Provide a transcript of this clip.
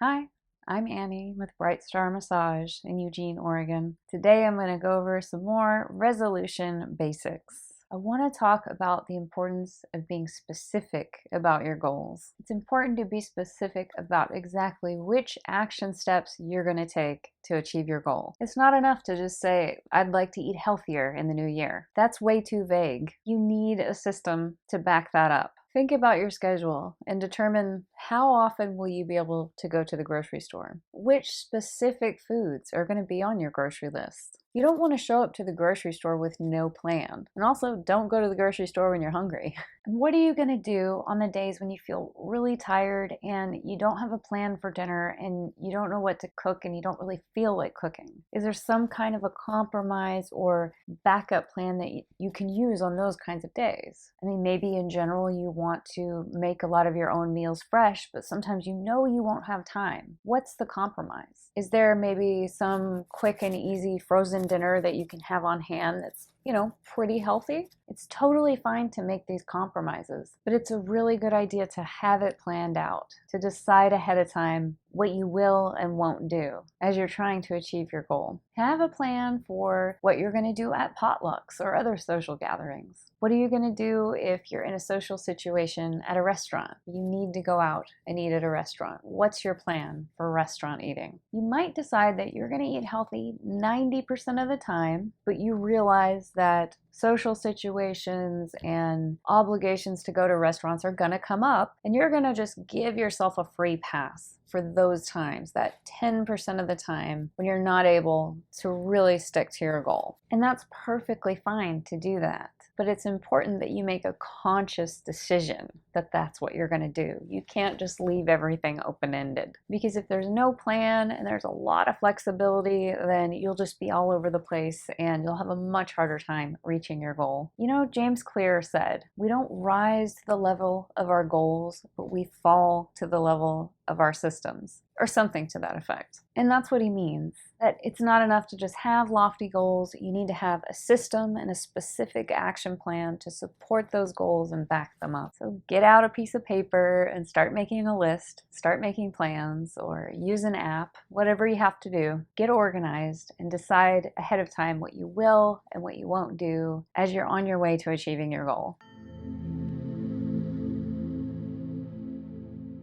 Hi, I'm Annie with Bright Star Massage in Eugene, Oregon. Today I'm going to go over some more resolution basics. I want to talk about the importance of being specific about your goals. It's important to be specific about exactly which action steps you're going to take to achieve your goal. It's not enough to just say, I'd like to eat healthier in the new year. That's way too vague. You need a system to back that up. Think about your schedule and determine how often will you be able to go to the grocery store. Which specific foods are going to be on your grocery list? You don't want to show up to the grocery store with no plan. And also, don't go to the grocery store when you're hungry. And what are you going to do on the days when you feel really tired and you don't have a plan for dinner and you don't know what to cook and you don't really feel like cooking? Is there some kind of a compromise or backup plan that you can use on those kinds of days? I mean, maybe in general you want to make a lot of your own meals fresh, but sometimes you know you won't have time. What's the compromise? Is there maybe some quick and easy frozen dinner that you can have on hand that's pretty healthy? It's totally fine to make these compromises, but it's a really good idea to have it planned out, to decide ahead of time what you will and won't do as you're trying to achieve your goal. Have a plan for what you're going to do at potlucks or other social gatherings. What are you going to do if you're in a social situation at a restaurant? You need to go out and eat at a restaurant. What's your plan for restaurant eating? You might decide that you're going to eat healthy 90% of the time, but you realize that social situations and obligations to go to restaurants are going to come up, and you're going to just give yourself a free pass for those times, that 10% of the time when you're not able to really stick to your goal. And that's perfectly fine to do that. But it's important that you make a conscious decision that that's what you're going to do. You can't just leave everything open-ended, because if there's no plan and there's a lot of flexibility, then you'll just be all over the place and you'll have a much harder time reaching your goal. James Clear said, we don't rise to the level of our goals, but we fall to the level of our systems, or something to that effect. And that's what he means, that it's not enough to just have lofty goals. You need to have a system and a specific action plan to support those goals and back them up. So get out a piece of paper and start making a list, start making plans, or use an app, whatever you have to do. Get organized and decide ahead of time what you will and what you won't do as you're on your way to achieving your goal.